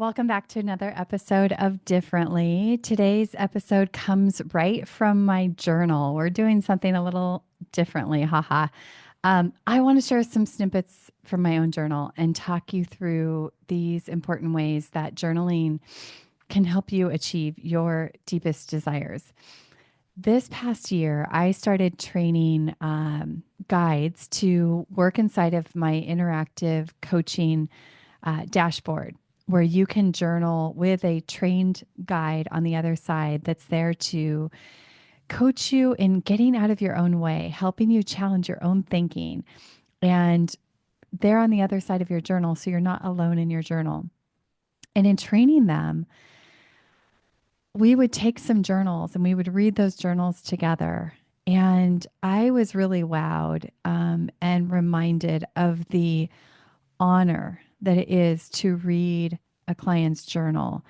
Welcome back to another episode of Differently. Today's episode comes right from my journal. We're doing something a little differently, haha. I want to share some snippets from my own journal and talk you through these important ways that journaling can help you achieve your deepest desires. This past year, I started training guides to work inside of my interactive coaching dashboard where you can journal with a trained guide on the other side that's there to coach you in getting out of your own way, helping you challenge your own thinking. And they're on the other side of your journal, so you're not alone in your journal. And in training them, we would take some journals and we would read those journals together. And I was really wowed and reminded of the honor that it is to read a client's journal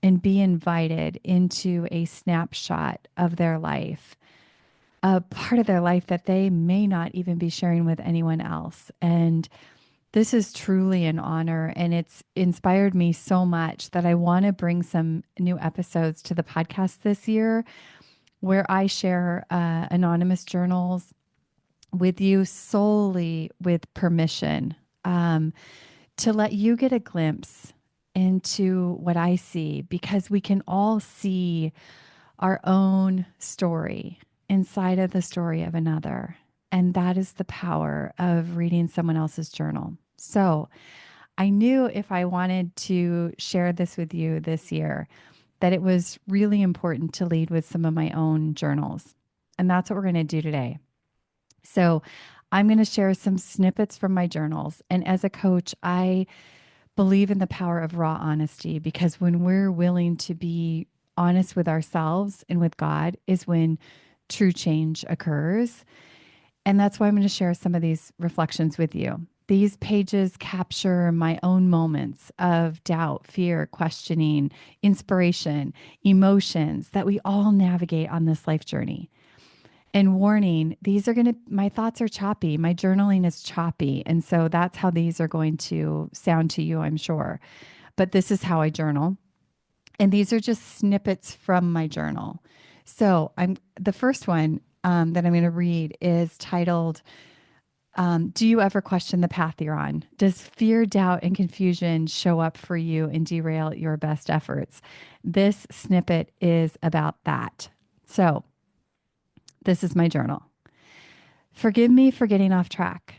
and be invited into a snapshot of their life, a part of their life that they may not even be sharing with anyone else. And this is truly an honor, and it's inspired me so much that I want to bring some new episodes to the podcast this year where I share anonymous journals with you solely with permission. To let you get a glimpse into what I see, because we can all see our own story inside of the story of another. And that is the power of reading someone else's journal. So I knew if I wanted to share this with you this year, that it was really important to lead with some of my own journals. And that's what we're going to do today. So I'm going to share some snippets from my journals. And as a coach, I believe in the power of raw honesty, because when we're willing to be honest with ourselves and with God is when true change occurs. And that's why I'm going to share some of these reflections with you. These pages capture my own moments of doubt, fear, questioning, inspiration, emotions that we all navigate on this life journey. And warning, my thoughts are choppy. My journaling is choppy. And so that's how these are going to sound to you, I'm sure. But this is how I journal. And these are just snippets from my journal. So the first one that I'm going to read is titled, Do you ever question the path you're on? Does fear, doubt, and confusion show up for you and derail your best efforts? This snippet is about that. So this is my journal. Forgive me for getting off track.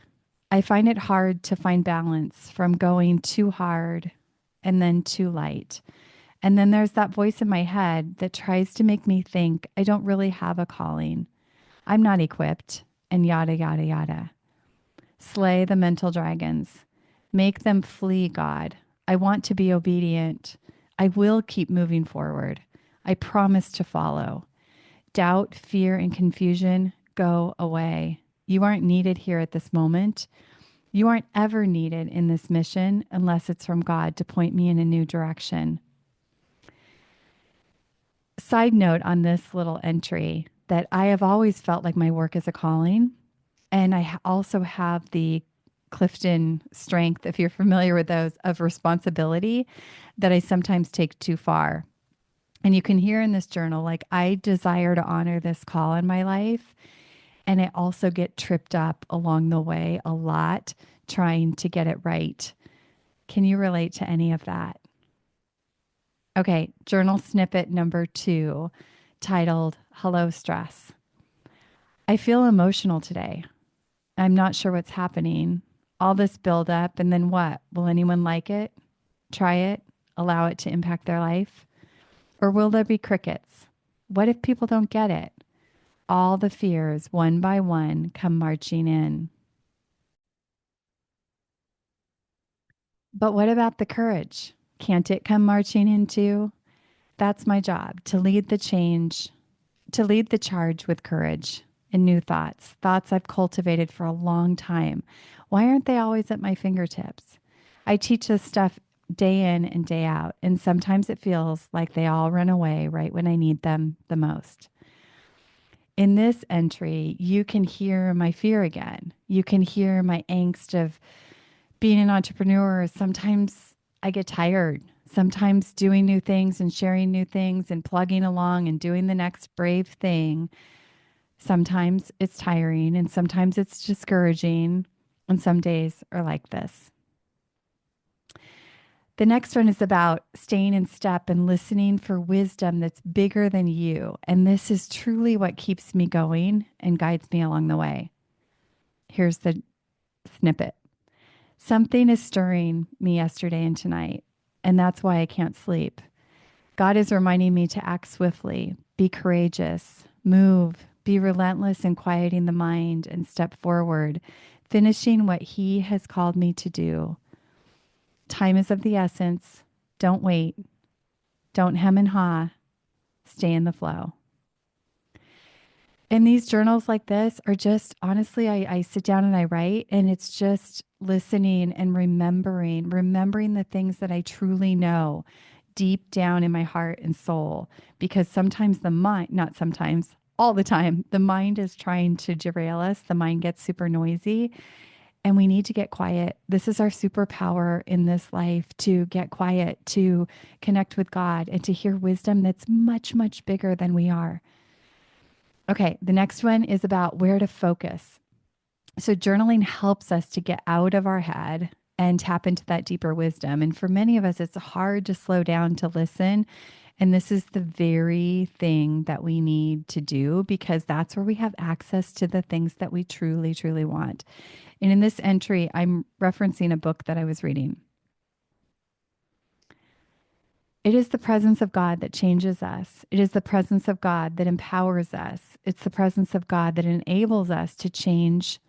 I find it hard to find balance from going too hard and then too light. And then there's that voice in my head that tries to make me think I don't really have a calling. I'm not equipped, and yada, yada, yada. Slay the mental dragons. Make them flee, God. I want to be obedient. I will keep moving forward. I promise to follow. Doubt, fear, and confusion go away. You aren't needed here at this moment. You aren't ever needed in this mission unless it's from God to point me in a new direction. Side note on this little entry that I have always felt like my work is a calling. And I also have the Clifton strength, if you're familiar with those, of responsibility that I sometimes take too far. And you can hear in this journal, like I desire to honor this call in my life. And I also get tripped up along the way a lot trying to get it right. Can you relate to any of that? Okay, journal snippet number 2, titled Hello Stress. I feel emotional today. I'm not sure what's happening. All this buildup, and then what? Will anyone like it? Try it? Allow it to impact their life? Or will there be crickets? What if people don't get it? All the fears, one by one, come marching in. But what about the courage? Can't it come marching in too? That's my job, to lead the change, to lead the charge with courage and new thoughts, thoughts I've cultivated for a long time. Why aren't they always at my fingertips? I teach this stuff day in and day out, and sometimes it feels like they all run away right when I need them the most. In this entry, you can hear my fear again. You can hear my angst of being an entrepreneur. Sometimes I get tired. Sometimes doing new things and sharing new things and plugging along and doing the next brave thing. Sometimes it's tiring and sometimes it's discouraging. And some days are like this. The next one is about staying in step and listening for wisdom that's bigger than you. And this is truly what keeps me going and guides me along the way. Here's the snippet. Something is stirring me yesterday and tonight, and that's why I can't sleep. God is reminding me to act swiftly, be courageous, move, be relentless in quieting the mind and step forward, finishing what He has called me to do. Time is of the essence. Don't wait. Don't hem and haw. Stay in the flow. And these journals like this are just honestly, I sit down and I write, and it's just listening and remembering the things that I truly know deep down in my heart and soul. Because sometimes the mind, not sometimes, all the time, the mind is trying to derail us. The mind gets super noisy and we need to get quiet. This is our superpower in this life, to get quiet, to connect with God, and to hear wisdom that's much, much bigger than we are. Okay, the next one is about where to focus. So, journaling helps us to get out of our head and tap into that deeper wisdom. And for many of us, it's hard to slow down to listen. And this is the very thing that we need to do, because that's where we have access to the things that we truly, truly want. And in this entry, I'm referencing a book that I was reading. It is the presence of God that changes us. It is the presence of God that empowers us. It's the presence of God that enables us to change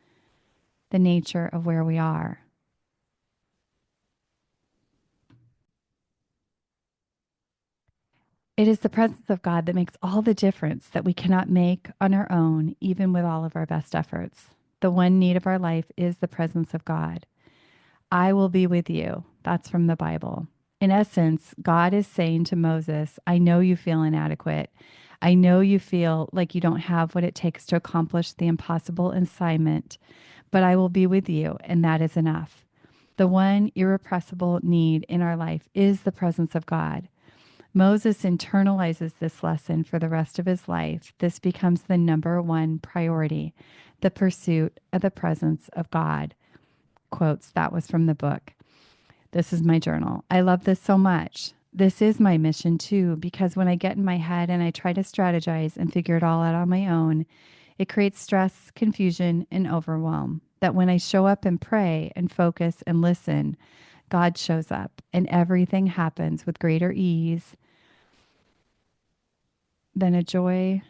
the nature of where we are. It is the presence of God that makes all the difference that we cannot make on our own, even with all of our best efforts. The one need of our life is the presence of God. I will be with you. That's from the Bible. In essence, God is saying to Moses, I know you feel inadequate. I know you feel like you don't have what it takes to accomplish the impossible assignment, but I will be with you, and that is enough. The one irrepressible need in our life is the presence of God. Moses internalizes this lesson for the rest of his life. This becomes the number one priority, the pursuit of the presence of God. Quotes, that was from the book. This is my journal. I love this so much. This is my mission too, because when I get in my head and I try to strategize and figure it all out on my own, it creates stress, confusion, and overwhelm. That when I show up and pray and focus and listen, God shows up and everything happens with greater ease than a joy.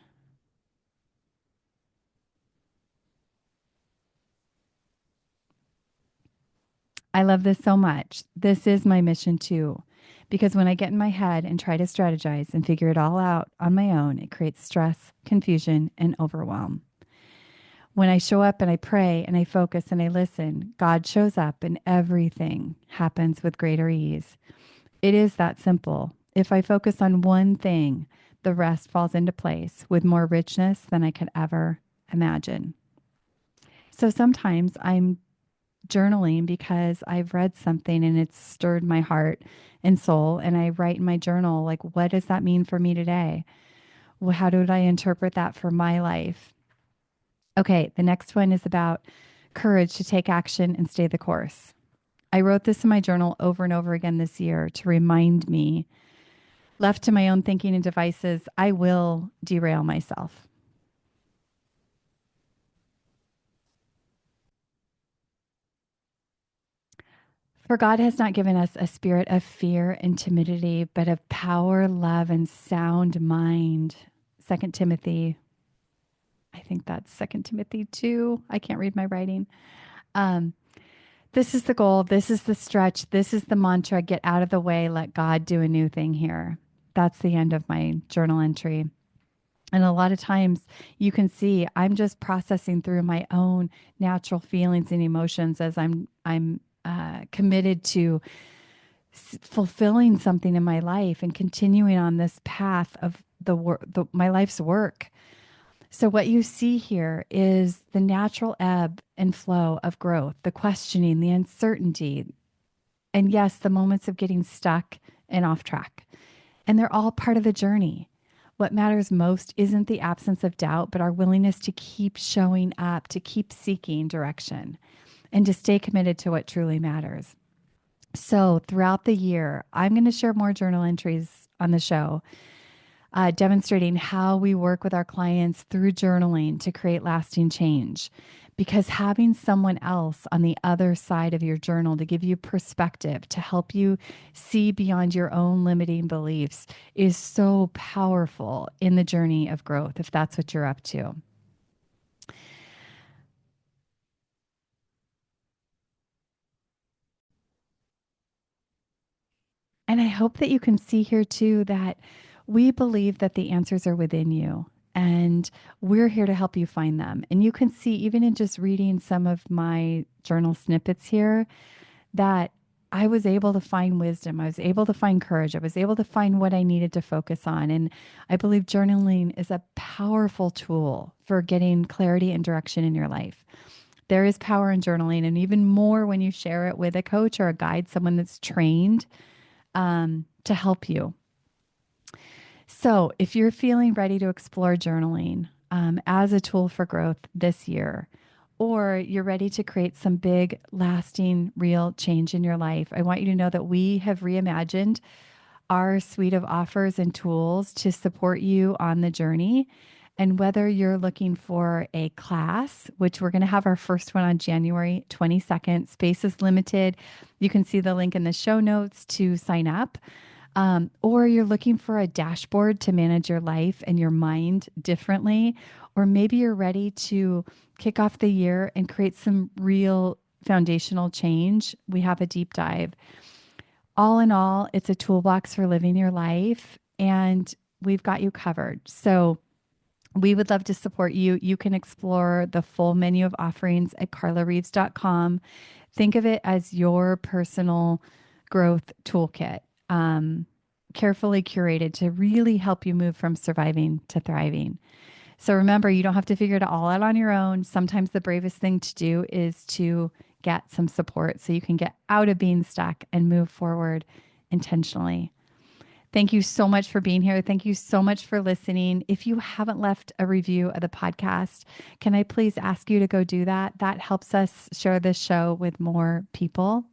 I love this so much. This is my mission too. Because when I get in my head and try to strategize and figure it all out on my own, it creates stress, confusion, and overwhelm. When I show up and I pray and I focus and I listen, God shows up and everything happens with greater ease. It is that simple. If I focus on one thing, the rest falls into place with more richness than I could ever imagine. So sometimes I'm journaling because I've read something and it's stirred my heart and soul. And I write in my journal, like, what does that mean for me today? Well, how did I interpret that for my life? Okay, the next one is about courage to take action and stay the course. I wrote this in my journal over and over again this year to remind me, left to my own thinking and devices, I will derail myself. For God has not given us a spirit of fear and timidity, but of power, love, and sound mind. Second Timothy, I think that's Second Timothy 2. I can't read my writing. Um, this is the goal. This is the stretch. This is the mantra. Get out of the way. Let God do a new thing here. That's the end of my journal entry. And a lot of times you can see I'm just processing through my own natural feelings and emotions as I'm committed to fulfilling something in my life and continuing on this path of my life's work. So what you see here is the natural ebb and flow of growth, the questioning, the uncertainty, and yes, the moments of getting stuck and off track. And they're all part of the journey. What matters most isn't the absence of doubt, but our willingness to keep showing up, to keep seeking direction, and to stay committed to what truly matters. So, throughout the year, I'm going to share more journal entries on the show, demonstrating how we work with our clients through journaling to create lasting change. Because having someone else on the other side of your journal to give you perspective, to help you see beyond your own limiting beliefs, is so powerful in the journey of growth, if that's what you're up to. And I hope that you can see here too that we believe that the answers are within you, and we're here to help you find them. And you can see, even in just reading some of my journal snippets here, that I was able to find wisdom. I was able to find courage. I was able to find what I needed to focus on. And I believe journaling is a powerful tool for getting clarity and direction in your life. There is power in journaling, and even more when you share it with a coach or a guide, someone that's trained to help you. So, if you're feeling ready to explore journaling as a tool for growth this year, or you're ready to create some big, lasting, real change in your life, I want you to know that we have reimagined our suite of offers and tools to support you on the journey. And whether you're looking for a class, which we're going to have our first one on January 22nd, space is limited. You can see the link in the show notes to sign up. Or you're looking for a dashboard to manage your life and your mind differently. Or maybe you're ready to kick off the year and create some real foundational change. We have a deep dive. All in all, it's a toolbox for living your life, and we've got you covered. So we would love to support you. You can explore the full menu of offerings at carlareeves.com. Think of it as your personal growth toolkit, carefully curated to really help you move from surviving to thriving. So remember, you don't have to figure it all out on your own. Sometimes the bravest thing to do is to get some support so you can get out of being stuck and move forward intentionally. Thank you so much for being here. Thank you so much for listening. If you haven't left a review of the podcast, can I please ask you to go do that? That helps us share this show with more people.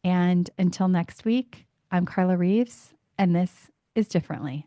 And until next week, I'm Carla Reeves, and this is Differently.